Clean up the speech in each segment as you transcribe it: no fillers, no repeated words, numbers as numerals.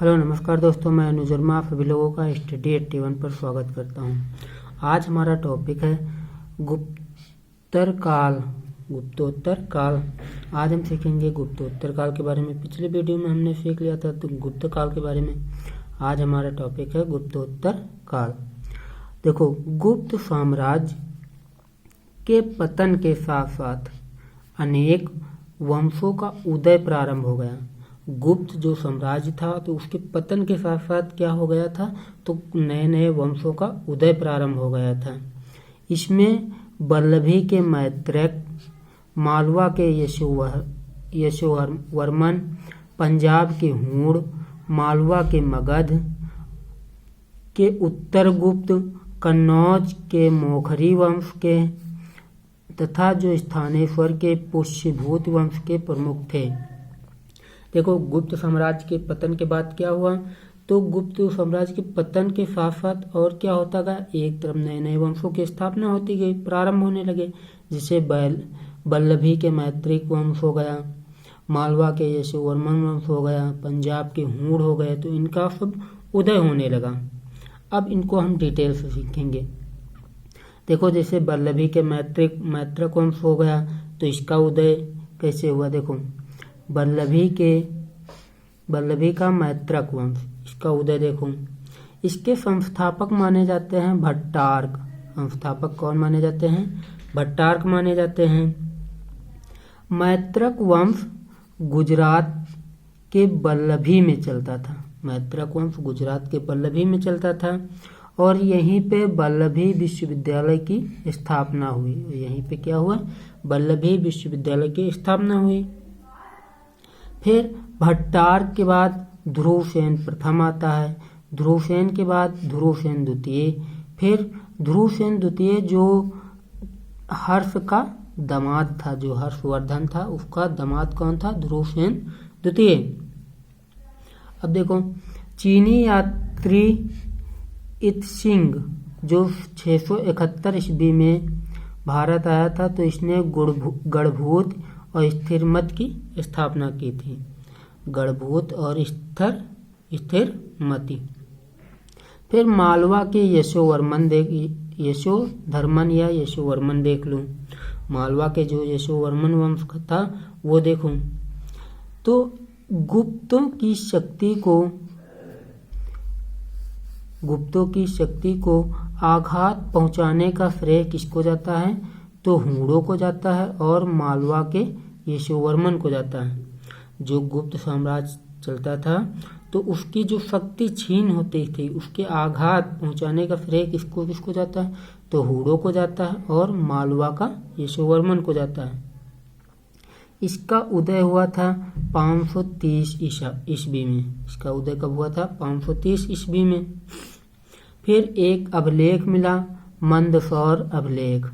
Hello नमस्कार दोस्तों, मैं अनुज वर्मा आप सभी लोगों का स्टडी 81 पर स्वागत करता हूं। आज हमारा टॉपिक है गुप्तोत्तर काल। आज हम सीखेंगे गुप्तोत्तर काल के बारे में। पिछले वीडियो में हमने सीख लिया था तो गुप्त काल के बारे में। आज हमारा टॉपिक है गुप्तोत्तर काल। देखो, गुप्त साम्राज्य के पतन के साथ साथ अनेक वंशों का उदय प्रारंभ हो गया। गुप्त जो साम्राज्य था तो उसके पतन के साथ साथ क्या हो गया था, तो नए नए वंशों का उदय प्रारंभ हो गया था। इसमें वल्लभी के मैत्रेय, मालवा के यशोवर्मन, पंजाब के हूण, मालवा के मगध के उत्तरगुप्त, कन्नौज के मोखरी वंश के तथा जो स्थानेश्वर के पुष्यभूत वंश के प्रमुख थे। देखो, गुप्त साम्राज्य के पतन के बाद क्या हुआ, तो गुप्त साम्राज्य के पतन के साथ साथ और क्या होता गया, एक तरफ नए नए वंशों की स्थापना होती गई, प्रारंभ होने लगे। जैसे वल्लभी के मैत्रेय वंश हो गया, मालवा के यशोवर्मन वंश हो गया, पंजाब के हूण हो गए, तो इनका सब उदय होने लगा। अब इनको हम डिटेल से सीखेंगे। देखो, जैसे वल्लभी के मैत्रेय वंश हो गया तो इसका उदय कैसे हुआ। देखो, वल्लभी का मैत्रेय वंश, इसका उदय देखो। इसके संस्थापक माने जाते हैं भट्टार्क। संस्थापक कौन माने जाते हैं, भट्टार्क माने जाते हैं। मैत्रेय वंश गुजरात के वल्लभी में चलता था। मैत्रेय वंश गुजरात के वल्लभी में चलता था और यहीं पे वल्लभी विश्वविद्यालय की स्थापना हुई। यहीं पे क्या हुआ, वल्लभी विश्वविद्यालय की स्थापना हुई। फिर भट्टार्क के बाद ध्रुवसेन प्रथम आता है, ध्रुवसेन के बाद ध्रुवसेन द्वितीय, फिर ध्रुवसेन द्वितीय जो हर्ष का दामाद था, जो हर्षवर्धन था उसका दामाद कौन था, ध्रुवसेन द्वितीय। अब देखो, चीनी यात्री इत्सिंग जो 671 ईस्वी में भारत आया था, तो इसने गढ़भूत और स्थिरमत की स्थापना की थी। गढ़भूत और स्थिरमती। फिर मालवा के यशोधर्मन देख लो। मालवा के जो यशोवर्मन वंश था वो देखो। तो गुप्तों की शक्ति को आघात पहुंचाने का श्रेय किसको जाता है, तो हूणों को जाता है और मालवा के यशोवर्मन को जाता है। जो गुप्त साम्राज्य चलता था तो उसकी जो शक्ति छीन होती थी, उसके आघात पहुंचाने का श्रेय किसको जाता है, तो हूणों को जाता है और मालवा का यशोवर्मन को जाता है। इसका उदय हुआ था 530 ईस्वी में। इसका उदय कब हुआ था, 530 ईस्वी में। फिर एक अभिलेख मिला, मंदसौर अभिलेख।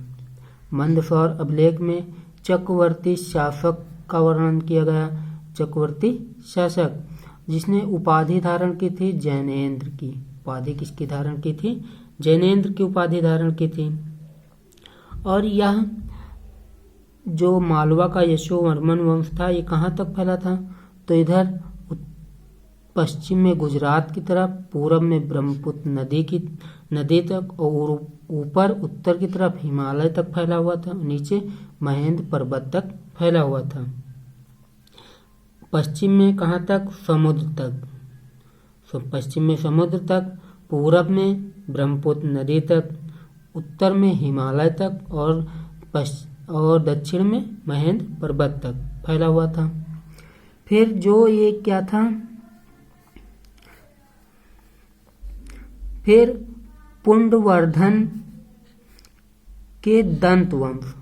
मंदसौर अभिलेख में चक्रवर्ती शासक का वर्णन किया गया। चक्रवर्ती शासक जिसने उपाधि धारण की थी जैनेन्द्र की। उपाधि किसकी धारण की थी, जैनेन्द्र की उपाधि धारण की थी। और यह जो मालवा का यशोवर्मन वंश था ये कहाँ तक फैला था, तो इधर पश्चिम में गुजरात की तरफ, पूरब में ब्रह्मपुत्र नदी तक और ऊपर उत्तर की तरफ हिमालय तक फैला हुआ था, नीचे महेंद्र पर्वत तक फैला हुआ था। पश्चिम में कहाँ तक, समुद्र तक। पश्चिम में समुद्र तक, पूरब में ब्रह्मपुत्र नदी तक, उत्तर में हिमालय तक और दक्षिण में महेंद्र पर्वत तक फैला हुआ था। फिर जो ये क्या था, फिर पुंडवर्धन के दंतवंश,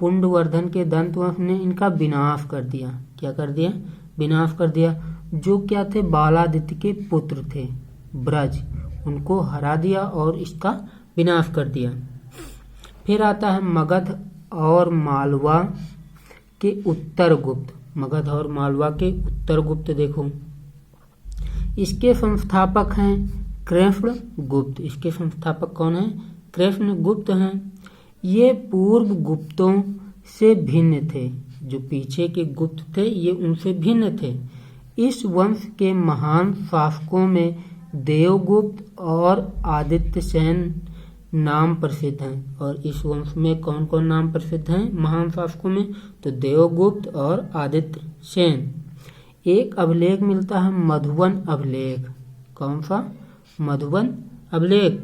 पुंडवर्धन के दंतवंश ने इनका विनाश कर दिया। क्या कर दिया, विनाश कर दिया। जो क्या थे, बालादित्य के पुत्र थे ब्रज, उनको हरा दिया और इसका विनाश कर दिया। फिर आता है मगध और मालवा के उत्तरगुप्त। मगध और मालवा के उत्तरगुप्त देखो, इसके संस्थापक हैं कृष्ण गुप्त। इसके संस्थापक कौन हैं, कृष्ण गुप्त हैं। ये पूर्व गुप्तों से भिन्न थे। जो पीछे के गुप्त थे ये उनसे भिन्न थे। इस वंश के महान शासकों में देवगुप्त और आदित्य सेन नाम प्रसिद्ध हैं। और इस वंश में कौन कौन नाम प्रसिद्ध हैं महान शासकों में? तो देवगुप्त और आदित्य सेन। एक अभिलेख मिलता है मधुबन अभिलेख। कौन सा? मधुबन अभिलेख,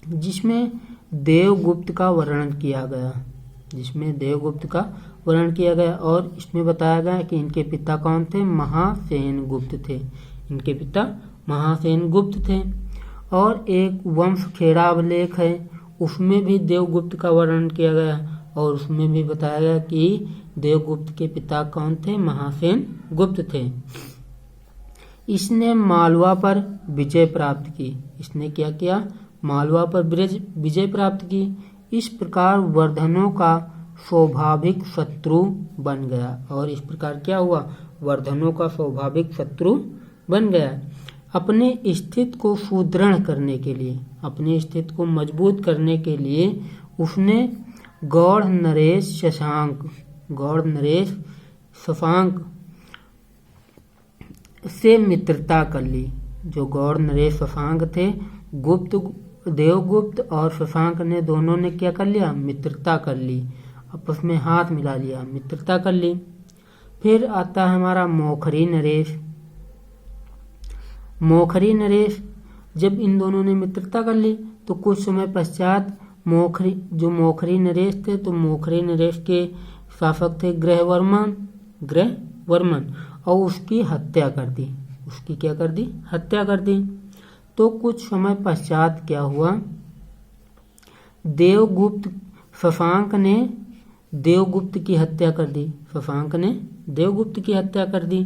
जिसमें देवगुप्त का वर्णन किया गया, जिसमें देवगुप्त का वर्णन किया गया। और इसमें बताया गया कि इनके पिता कौन थे? महासेन गुप्त थे। इनके पिता महासेन गुप्त थे। और एक वंशखेड़ा अभिलेख है, उसमें भी देवगुप्त का वर्णन किया गया और उसमें भी बताया गया कि देवगुप्त के पिता कौन थे? महासेन गुप्त थे। इसने मालवा पर विजय प्राप्त की। इसने क्या किया? मालवा पर विजय प्राप्त की। इस प्रकार वर्धनों का स्वाभाविक शत्रु बन गया। और इस प्रकार क्या हुआ? वर्धनों का स्वाभाविक शत्रु बन गया। अपने स्थिति को सुदृढ़ करने के लिए, अपनी स्थिति को मजबूत करने के लिए उसने गौड़ नरेश शशांक से मित्रता कर ली। जो गौड़ नरेश शशांक थे, देवगुप्त और शशांक ने दोनों ने क्या कर लिया? मित्रता कर ली, आपस में हाथ मिला लिया, मित्रता कर ली। फिर आता है हमारा मोखरी नरेश। मोखरी नरेश, जब इन दोनों ने मित्रता कर ली तो कुछ समय पश्चात मोखरी नरेश थे, तो मोखरी नरेश के शासक थे ग्रहवर्मन, और उसकी हत्या कर दी। उसकी क्या कर दी? हत्या कर दी। तो कुछ समय पश्चात क्या हुआ? शशांक ने देवगुप्त की हत्या कर दी। शशांक ने देवगुप्त की हत्या कर दी।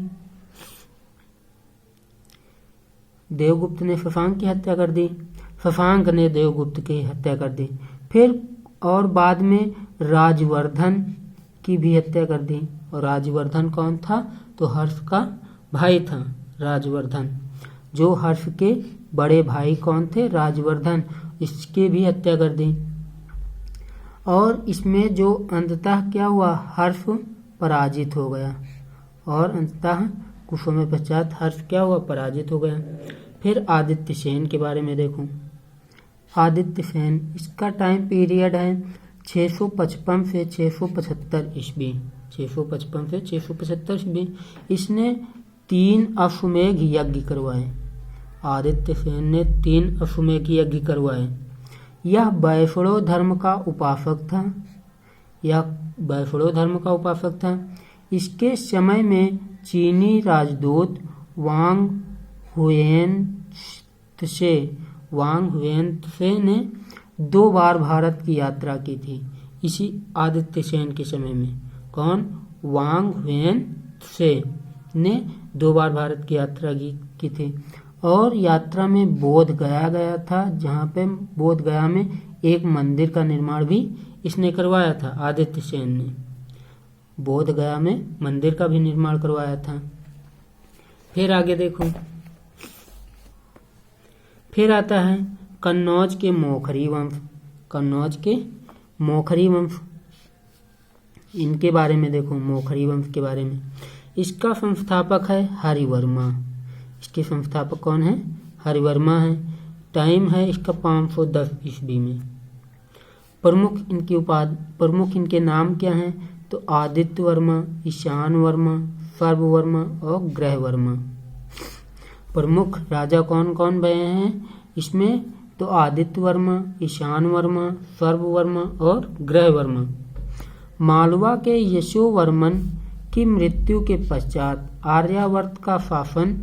देवगुप्त ने शशांक की हत्या कर दी। शशांक ने देवगुप्त की हत्या कर दी। फिर और बाद में राजवर्धन की भी हत्या कर दी। और राजवर्धन कौन था? तो हर्ष का भाई था राजवर्धन। जो हर्ष के बड़े भाई कौन थे? राजवर्धन। इसकी भी हत्या कर दी। और इसमें जो अंततः क्या हुआ? हर्ष पराजित हो गया। और अंततः कुछ समय पश्चात हर्ष क्या हुआ? पराजित हो गया। फिर आदित्य सेन के बारे में देखो। आदित्य सेन, इसका टाइम पीरियड है 655 से 675 ईस्वी। 655 से 675 ईस्वी। इसने 3 अश्वमेघ यज्ञ करवाए। आदित्य सेन ने 3 अश्वमेघ यज्ञ करवाए। यह वैष्णव धर्म का उपासक था। इसके समय में चीनी राजदूत वांग हुएनत्से ने 2 बार भारत की यात्रा की थी। इसी आदित्य सेन के समय में कौन? वांग हुएनत्से ने 2 बार भारत की यात्रा की थी। और यात्रा में बोध गया था, जहाँ पे बोध गया में एक मंदिर का निर्माण भी इसने करवाया था। आदित्य सेन ने बोध गया में मंदिर का भी निर्माण करवाया था। फिर आगे देखो। फिर आता है कन्नौज के मोखरी वंश। कन्नौज के मोखरी वंश, इनके बारे में देखो। मोखरी वंश के बारे में, इसका संस्थापक है हरिवर्मा। इसके संस्थापक कौन है? हरिवर्मा है। टाइम है इसका 510 ईस्वी में। प्रमुख इनके नाम क्या हैं? तो आदित्य वर्मा, ईशान वर्मा, सर्ववर्मा और ग्रहवर्मा। प्रमुख राजा कौन कौन बने हैं इसमें? तो आदित्य वर्मा, ईशान वर्मा, सर्ववर्मा और ग्रहवर्मा। मालवा के यशोवर्मन की मृत्यु के पश्चात आर्यावर्त का शासन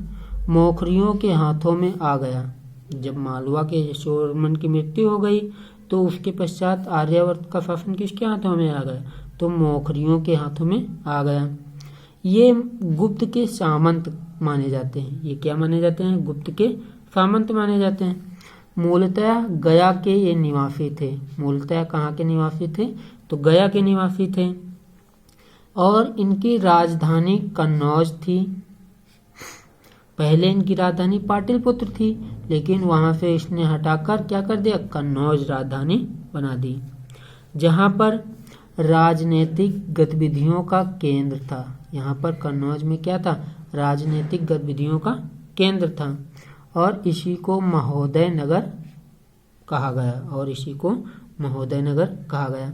मोखरियों के हाथों में आ गया। जब मालवा के यशोवर्मन की मृत्यु हो गई तो उसके पश्चात आर्यावर्त का शासन किसके हाथों में आ गया? तो मोखरियों के हाथों में आ गया। ये गुप्त के सामंत माने जाते हैं। ये क्या माने जाते हैं? गुप्त के सामंत माने जाते हैं। मूलतः गया के ये निवासी थे। मूलतः कहाँ के निवासी थे? तो गया के निवासी थे। और इनकी राजधानी कन्नौज थी। पहले इनकी राजधानी पाटलिपुत्र थी, लेकिन वहां से इसने हटाकर क्या कर दिया? कन्नौज राजधानी बना दी, जहां पर राजनीतिक गतिविधियों का केंद्र था। यहाँ पर कन्नौज में क्या था? राजनीतिक गतिविधियों का केंद्र था और इसी को महोदय नगर कहा गया।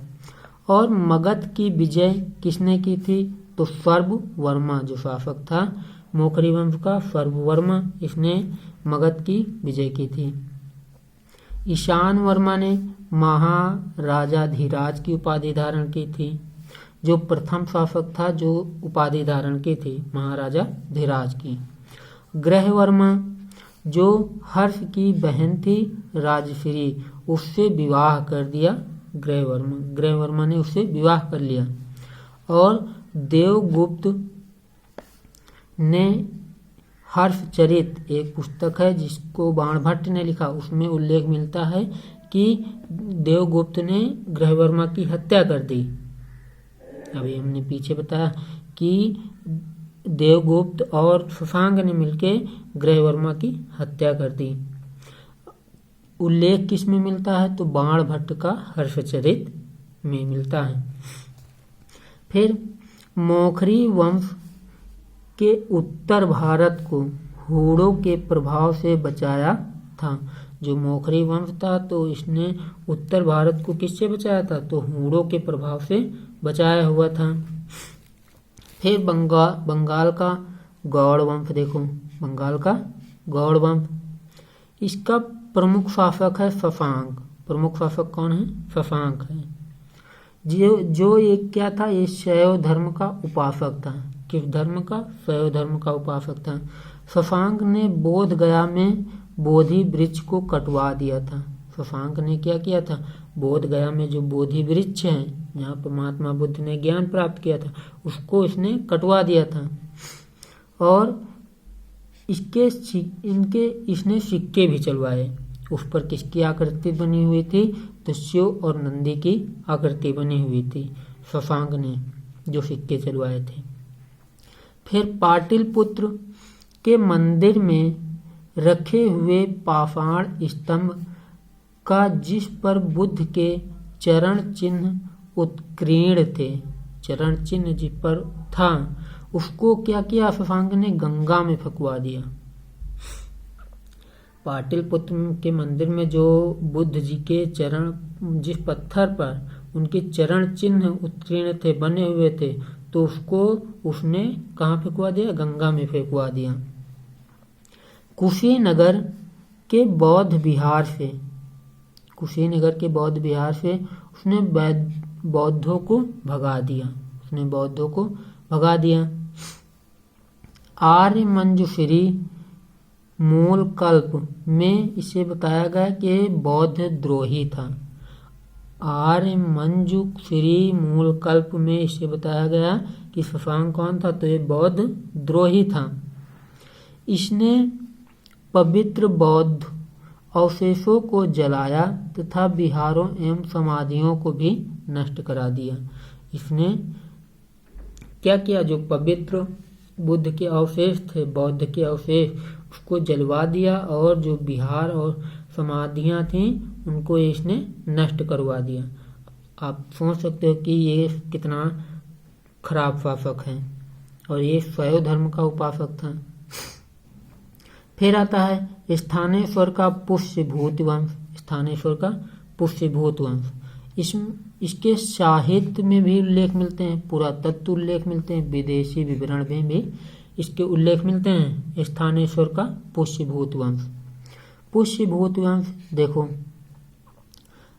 और मगध की विजय किसने की थी? तो सर्ववर्मा जो शासक था मोखरी वंश का, सर्ववर्मा, इसने मगध की विजय की थी। ईशान वर्मा ने महाराजाधिराज की उपाधि धारण की थी, जो प्रथम शासक था जो उपाधि धारण की थी महाराजाधिराज की। ग्रहवर्मा जो हर्ष की बहन थी राजश्री, उससे विवाह कर दिया ग्रहवर्मा ने उससे विवाह कर लिया। और देवगुप्त ने हर्षचरित एक पुस्तक है जिसको बाणभट्ट ने लिखा, उसमें उल्लेख मिलता है कि देवगुप्त ने ग्रहवर्मा की हत्या कर दी। अभी हमने पीछे बताया कि देवगुप्त और शशांक ने मिलकर ग्रहवर्मा की हत्या कर दी। उल्लेख किस में मिलता है? तो बाणभट्ट का हर्षचरित में मिलता है। फिर मोखरी वंश के उत्तर भारत को हूणों के प्रभाव से बचाया था। जो मोखरी वंश था तो इसने उत्तर भारत को किससे बचाया था? तो हूणों के प्रभाव से बचाया हुआ था। फिर बंगाल का गौड़ वंश देखो, बंगाल का गौड़ वंश, इसका प्रमुख शासक है शशांक। प्रमुख शासक कौन है? शशांक है। जो एक क्या था? ये शैव धर्म का उपासक था। किस धर्म का? शैव धर्म का उपासक था। शशांक ने बोध गया में बोधि वृक्ष को कटवा दिया था। शशांक ने क्या किया था? बोध गया में जो बोधि वृक्ष है जहाँ पर महात्मा बुद्ध ने ज्ञान प्राप्त किया था उसको इसने कटवा दिया था। और इसने सिक्के भी चलवाए। उस पर किसकी आकृति बनी हुई थी? तो शिव और नंदी की आकृति बनी हुई थी शशांक ने जो सिक्के चलवाए थे। फिर पाटलिपुत्र के मंदिर में रखे हुए पाषाण स्तंभ का जिस पर बुद्ध के चरण चिन्ह उत्कीर्ण थे, चरण चिन्ह जिस पर था उसको क्या किया? शशांक ने गंगा में फेंकवा दिया। पाटलिपुत्र के मंदिर में जो बुद्ध जी के चरण, जिस पत्थर पर उनके चरण चिन्ह उत्कीर्ण थे, बने हुए थे, तो उसको उसने कहाँ फेंकवा दिया? गंगा में फेंकवा दिया। कुशीनगर के बौद्ध विहार से उसने बौद्धों को भगा दिया। आर्य मंजूश्री मूल कल्प में इसे बताया गया कि बौद्ध द्रोही था। आर्य मंजूश्री मूल कल्प में इसे बताया गया कि शशांक कौन था? तो ये बौद्ध द्रोही था। इसने पवित्र बौद्ध अवशेषों को जलाया तथा विहारों एवं समाधियों को भी नष्ट करा दिया। इसने क्या किया? जो पवित्र बुद्ध के अवशेष थे, बौद्ध के अवशेष, उसको जलवा दिया और जो विहार और समाधियां थीं उनको इसने नष्ट करवा दिया। आप सोच सकते हो कि ये कितना खराब शासक है और ये शैव धर्म का उपासक था। फिर आता है स्थानेश्वर का पुष्यभूत वंश। इसके साहित्य में भी उल्लेख मिलते हैं, पुरातत्व उल्लेख मिलते हैं, विदेशी विवरण में भी इसके उल्लेख मिलते हैं। स्थानेश्वर का पुष्यभूत वंश देखो,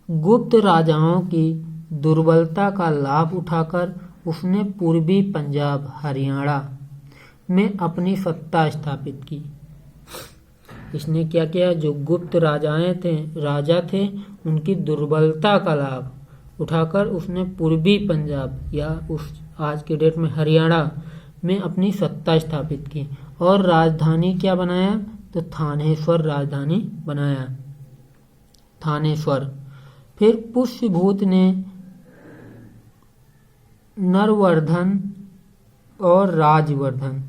गुप्त राजाओं की दुर्बलता का लाभ उठाकर उसने पूर्वी पंजाब हरियाणा में अपनी सत्ता स्थापित की। इसने क्या किया? जो गुप्त राजा थे उनकी दुर्बलता का लाभ उठाकर उसने पूर्वी पंजाब या उस आज के डेट में हरियाणा में अपनी सत्ता स्थापित की। और राजधानी क्या बनाया? तो थानेश्वर राजधानी बनाया, थानेश्वर। फिर पुष्यभूत ने नरवर्धन और राजवर्धन,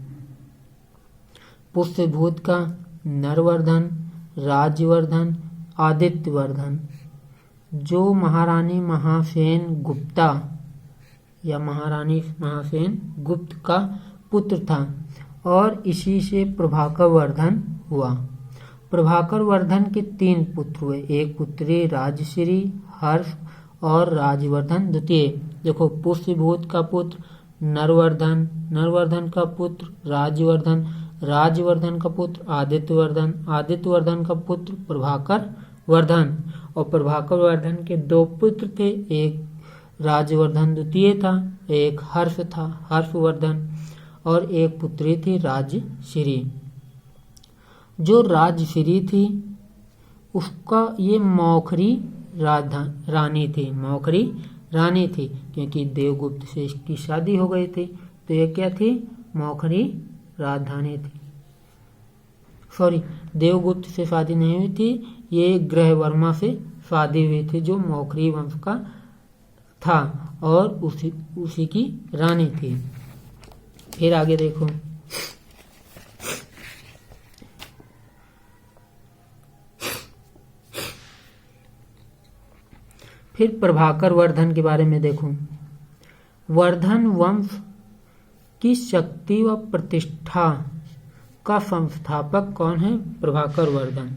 पुष्यभूत का नरवर्धन, राजवर्धन, आदित्यवर्धन जो महारानी महासेन गुप्ता या महारानी महासेन गुप्त का पुत्र था, और इसी से प्रभाकर वर्धन हुआ। प्रभाकर वर्धन के 3 पुत्र हुए, एक पुत्री राजश्री, हर्ष और राजवर्धन द्वितीय। देखो, पुष्यभूत का पुत्र नरवर्धन, नरवर्धन का पुत्र राजवर्धन, राजवर्धन का पुत्र आदित्यवर्धन, आदित्यवर्धन का पुत्र प्रभाकर वर्धन। और प्रभाकर वर्धन के 2 पुत्र थे, एक राजवर्धन द्वितीय था, एक हर्ष था, हर्षवर्धन, और एक पुत्री थी राजश्री। जो राजश्री थी उसका ये मौखरी रानी थी, मौखरी रानी थी, क्योंकि देवगुप्त से इसकी शादी हो गई थी। तो ये क्या थी? मौखरी राजधानी थी। सॉरी, देवगुप्त से शादी नहीं हुई थी, ये ग्रहवर्मा से शादी हुई थी जो मौखरी वंश का था और उसी की रानी थी। फिर आगे देखो, फिर प्रभाकर वर्धन के बारे में देखो। वर्धन वंश की शक्ति व प्रतिष्ठा का संस्थापक कौन है? प्रभाकर वर्धन।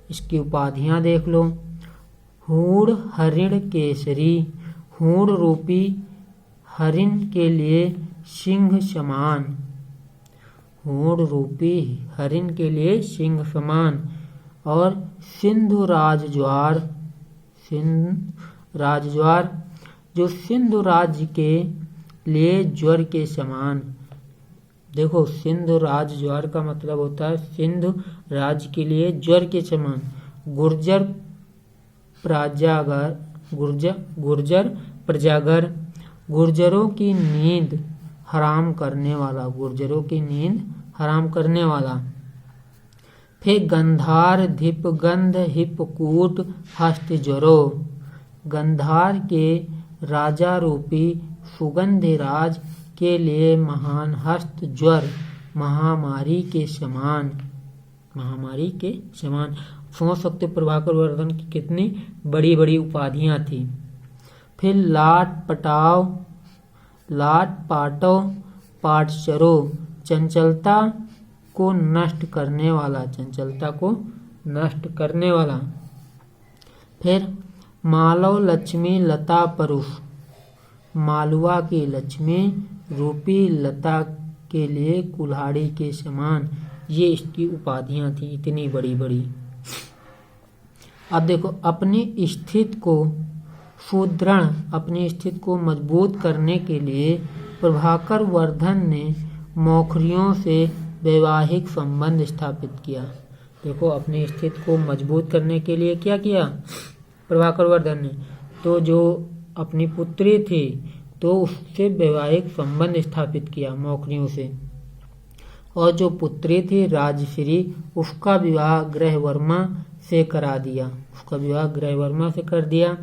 इसकी उपाधियां देख लो। हूण हरिण केसरी, हूण रूपी हरिण के लिए सिंह समान, हूण रूपी हरिण के लिए सिंह समान। और सिंधु राजज्वार, सिंधु राजज्वार जो सिंधु राज्य के लिए ज्वर के समान। देखो, सिंधु राजज्वार का मतलब होता है सिंधु राज्य के लिए ज्वर के समान। गुर्जर प्रजागर, गुर्जर प्रजागर, गुर्जरों की नींद हराम करने वाला, गुर्जरों की नींद हराम करने वाला। फिर गंधार धिप गंध हिपकूट हस्तज्वरो, गंधार के राजा रूपी सुगंधिराज के लिए महान हस्त ज्वर महामारी के समान, महामारी के समान। सोच सकते प्रभाकर वर्धन की कितनी बड़ी बड़ी उपाधियां थी। फिर लाट पटाव, लाट पाटो पाटचरो, चंचलता को नष्ट करने वाला, चंचलता को नष्ट करने वाला। फिर मालव लक्ष्मी लता परुष, मालवा की लक्ष्मी रूपी लता के लिए कुल्हाड़ी के समान। ये इसकी उपाधियां थी, इतनी बड़ी बड़ी। अब देखो, अपनी स्थिति को सुदृढ़, अपनी स्थिति को मजबूत करने के लिए प्रभाकर वर्धन ने मौखरियों से वैवाहिक संबंध स्थापित किया। देखो, अपनी स्थिति को मजबूत करने के लिए क्या किया प्रभाकर वर्धन ने? तो जो अपनी पुत्री थी तो उससे वैवाहिक संबंध स्थापित किया मौखरियों से। और जो पुत्री थी राजश्री, उसका विवाह ग्रहवर्मा से करा दिया, उसका विवाह ग्रहवर्मा से कर दिया।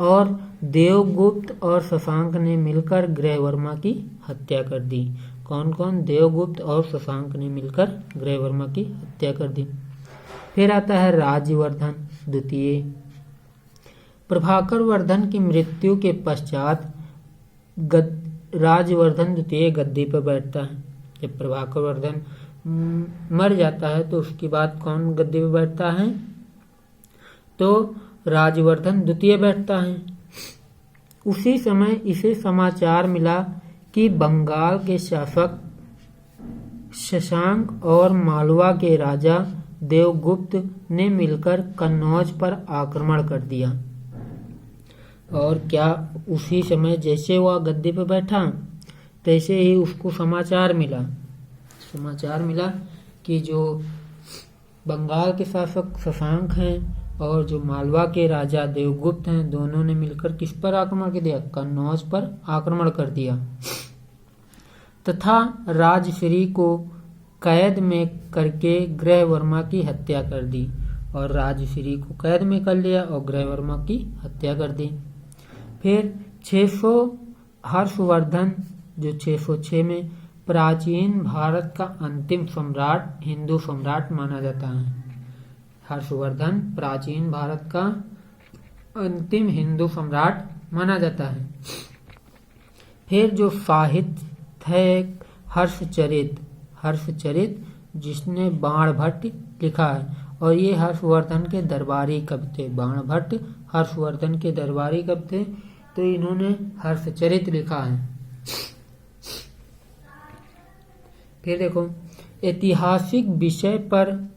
और देवगुप्त और शशांक ने मिलकर ग्रहवर्मा की हत्या कर दी। कौन कौन? देवगुप्त और शशांक ने मिलकर ग्रहवर्मा की हत्या कर दी। फिर आता है राजवर्धन द्वितीय। प्रभाकर वर्धन की मृत्यु के पश्चात राजवर्धन द्वितीय गद्दी पर बैठता है। जब प्रभाकर वर्धन मर जाता है तो उसके बाद कौन गद्दी पर बैठता है? तो राजवर्धन द्वितीय बैठता है। उसी समय इसे समाचार मिला कि बंगाल के शासक शशांक और मालवा के राजा देवगुप्त ने मिलकर कन्नौज पर आक्रमण कर दिया। और क्या उसी समय जैसे वह गद्दी पर बैठा तैसे ही उसको समाचार मिला कि जो बंगाल के शासक शशांक हैं और जो मालवा के राजा देवगुप्त हैं, दोनों ने मिलकर किस पर आक्रमण कर दिया? कन्नौज पर आक्रमण कर दिया तथा राजश्री को कैद में करके ग्रहवर्मा की हत्या कर दी। और राजश्री को कैद में कर लिया और ग्रहवर्मा की हत्या कर दी। फिर 600 हर्षवर्धन जो 606 में प्राचीन भारत का अंतिम सम्राट, हिंदू सम्राट माना जाता है। हर्षवर्धन प्राचीन भारत का अंतिम हिंदू सम्राट माना जाता है। फिर जो साहित्य है हर्षचरित, हर्षचरित, जिसने बाणभट्ट लिखा है। और ये हर्षवर्धन के दरबारी कवि थे। बाणभट्ट हर्षवर्धन के दरबारी कवि थे, तो इन्होंने हर्षचरित लिखा है। फिर देखो, ऐतिहासिक विषय पर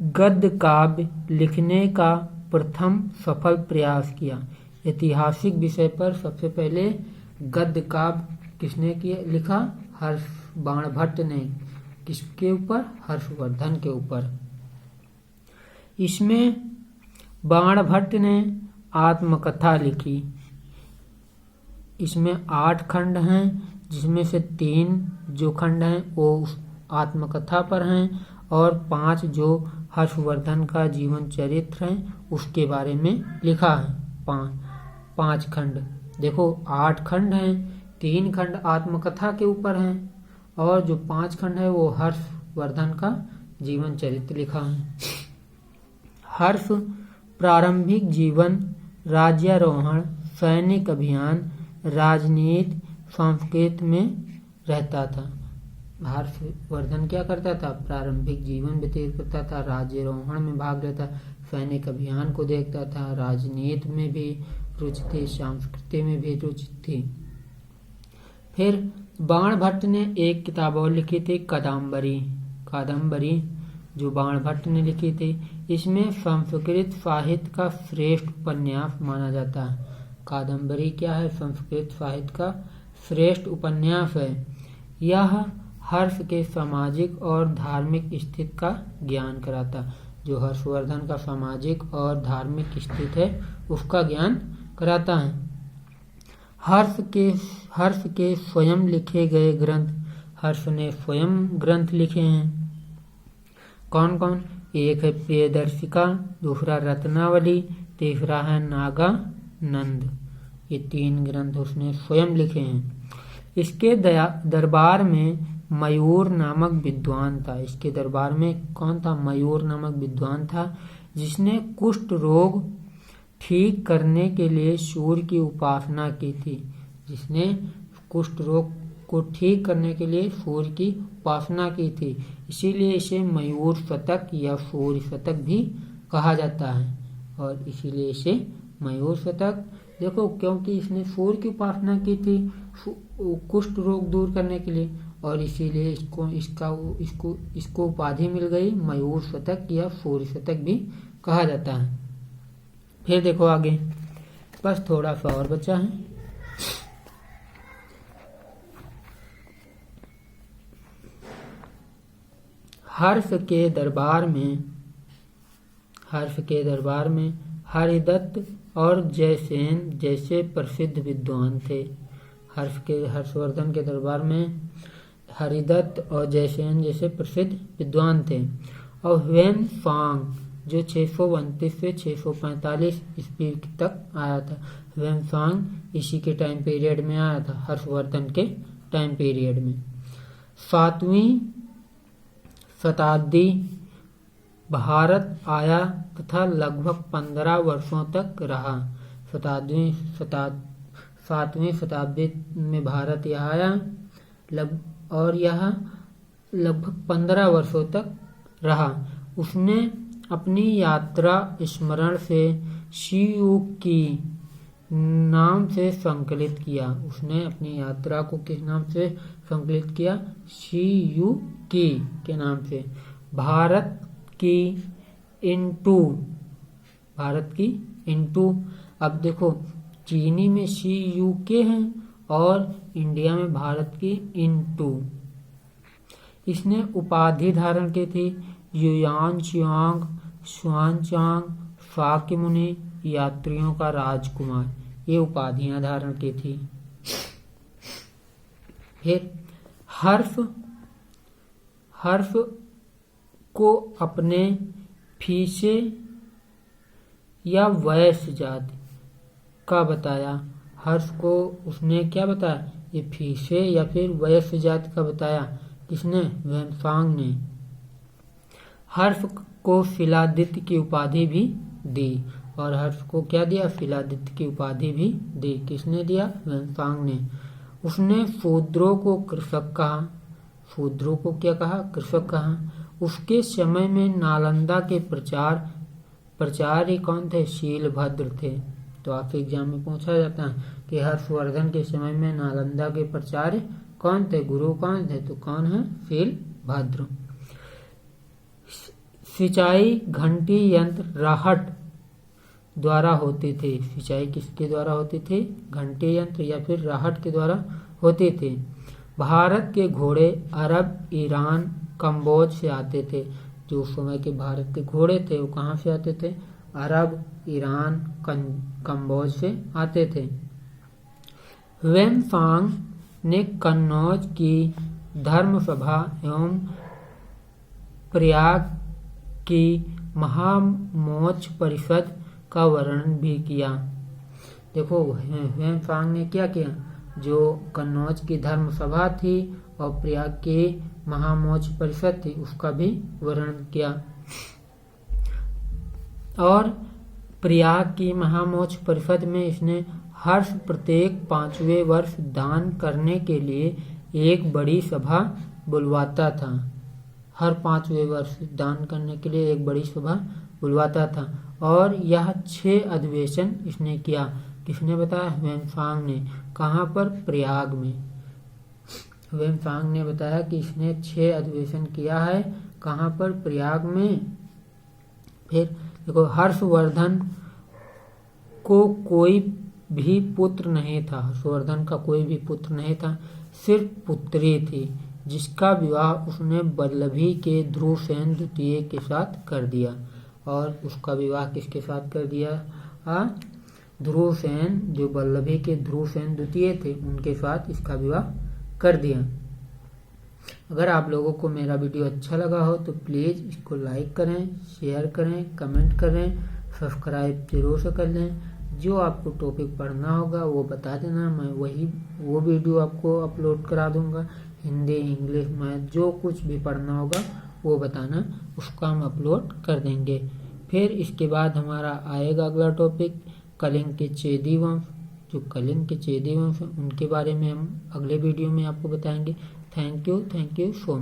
गद्य काव्य लिखने का प्रथम सफल प्रयास किया। ऐतिहासिक विषय पर सबसे पहले गद्य काव्य किसने किया लिखा? बाणभट्ट ने। किसके ऊपर? हर्षवर्धन के ऊपर। इसमें बाणभट्ट ने आत्मकथा लिखी। इसमें 8 खंड हैं, जिसमें से 3 जो खंड हैं वो आत्मकथा पर हैं और 5 जो हर्षवर्धन का जीवन चरित्र है उसके बारे में लिखा है। 5 खंड। देखो 8 खंड हैं, 3 खंड आत्मकथा के ऊपर हैं और जो 5 खंड है वो हर्षवर्धन का जीवन चरित्र लिखा है। हर्ष प्रारंभिक जीवन, राज्यारोहण, सैनिक अभियान, राजनीति, संस्कृत में रहता था। हर्षवर्धन क्या करता था? प्रारंभिक जीवन व्यतीत करता था, राज्यारोहण में भाग लेता, सैनिक अभियान को देखता था, राजनीति में भी रुचि थी, संस्कृति में भी रुचि थी। फिर बाणभट्ट ने एक किताब और लिखी थी, कादम्बरी जो बाणभट्ट ने लिखी थी। इसमें संस्कृत साहित्य का श्रेष्ठ उपन्यास माना जाता है। कादम्बरी क्या है? संस्कृत साहित्य का श्रेष्ठ उपन्यास है। यह हर्ष के सामाजिक और धार्मिक स्थिति का ज्ञान कराता। जो हर्षवर्धन का सामाजिक और धार्मिक स्थिति है उसका ज्ञान कराता है। हर्ष के स्वयं लिखे गए ग्रंथ, हर्ष ने स्वयं ग्रंथ लिखे हैं। कौन कौन? एक है प्रियदर्शिका, दूसरा रत्नावली, तीसरा है नागानंद। ये 3 ग्रंथ उसने स्वयं लिखे हैं। इसके दरबार में मयूर नामक विद्वान था। इसके दरबार में कौन था? मयूर नामक विद्वान था, जिसने कुष्ठ रोग ठीक करने के लिए सूर्य की उपासना की थी। जिसने कुष्ठ रोग को ठीक करने के लिए सूर्य की उपासना की थी, इसीलिए इसे मयूर शतक या सूर्य शतक भी कहा जाता है। और इसीलिए इसे मयूर शतक, देखो क्योंकि इसने सूर्य की उपासना की थी कुष्ठ रोग दूर करने के लिए, और इसीलिए इसको उपाधि मिल गई मयूर शतक या सूर्य शतक भी कहा जाता है। फिर देखो आगे, बस थोड़ा सा और बचा है। हर्ष के दरबार में हरिदत्त और जयसेन जैसे प्रसिद्ध विद्वान थे। हर्षवर्धन के दरबार में हरिदत्त और जयसेन जैसे प्रसिद्ध विद्वान थे। और ह्वेन-सांग जो 629 से 645 ईस्वी तक आया था। ह्वेन-सांग इसी के टाइम पीरियड में आया था, हर्षवर्धन के टाइम पीरियड में। 7वीं शताब्दी भारत आया तथा लगभग 15 वर्षों तक रहा। 7वीं शताब्दी में भारत यहाँ आया और यह लगभग 15 वर्षों तक रहा। उसने अपनी यात्रा स्मरण से शियुकी नाम से संकलित किया। उसने अपनी यात्रा को किस नाम से संकलित किया? शियुकी के नाम से। भारत की इंटू। अब देखो चीनी में शियुके हैं और इंडिया में भारत की इंटू। इसने उपाधि धारण की थी युआन चियांग, स्वानचांग, शाक्य मुनि, यात्रियों का राजकुमार, ये उपाधियां धारण की थी। फिर हर्ष को अपने फीसे या वैश्य जाति का बताया। हर्ष को उसने क्या बताया? ये फीसे या फिर वैश्य जाति का बताया। किसने? ह्वेन-सांग ने। हर्ष को शिलादित्य की उपाधि भी दी। और हर्ष को क्या दिया? शिलादित्य की उपाधि भी दी। किसने दिया? ह्वेन-सांग ने। उसने शूद्रों को कृषक कहा। शूद्रों को क्या कहा? कृषक कहा। उसके समय में नालंदा के प्रचार्य कौन थे? शीलभद्र थे। तो आपके एग्जाम में पूछा जाता है कि हर्षवर्धन के समय में नालंदा के प्रचार्य कौन थे? गुरु कौन थे? तो कौन है? शीलभद्र। सिंचाई घंटी यंत्र राहट द्वारा होती थी। सिंचाई किसके द्वारा होती थी? घंटी यंत्र या फिर राहट के द्वारा होती थी। भारत के घोड़े अरब, ईरान, कंबोज से आते थे। जो उस समय के भारत के घोड़े थे वो कहाँ से आते थे? अरब, ईरान, कंबोज से आते थे। वेनफांग ने कन्नौज की धर्मसभा एवं प्रयाग की महामोच परिषद का वर्णन भी किया। देखो वेनफांग ने क्या किया? जो कन्नौज की धर्मसभा थी और प्रयाग की महामोच परिषद थी उसका भी वर्णन किया। और प्रयाग की महामोच परिषद में इसने हर्ष प्रत्येक 5वें वर्ष दान करने के लिए एक बड़ी सभा बुलवाता था। हर 5वें वर्ष दान करने के लिए एक बड़ी सभा बुलवाता था। और यह 6 अधिवेशन इसने किया। किसने बताया? वेनफांग ने। कहाँ पर? प्रयाग में। वेनफांग ने बताया कि इसने 6 अधिवेशन किया है। कहाँ पर? प्रयाग में। फिर देखो हर्षवर्धन को कोई भी पुत्र नहीं था। हर्षवर्धन का कोई भी पुत्र नहीं था, सिर्फ पुत्री थी जिसका विवाह उसने वल्लभी के ध्रुवसेन द्वितीय के साथ कर दिया। और उसका विवाह किसके साथ कर दिया? ध्रुवसेन, जो वल्लभी के ध्रुवसेन द्वितीय थे उनके साथ इसका विवाह कर दिया। अगर आप लोगों को मेरा वीडियो अच्छा लगा हो तो प्लीज़ इसको लाइक करें, शेयर करें, कमेंट करें, सब्सक्राइब जरूर से कर लें। जो आपको टॉपिक पढ़ना होगा वो बता देना, मैं वो वीडियो आपको अपलोड करा दूंगा। हिंदी, इंग्लिश, मैथ, जो कुछ भी पढ़ना होगा वो बताना, उसका हम अपलोड कर देंगे। फिर इसके बाद हमारा आएगा अगला टॉपिक कलिंग के चेदी वंश। जो कलिंग के चेदी वंश उनके बारे में हम अगले वीडियो में आपको बताएंगे। Thank you so much.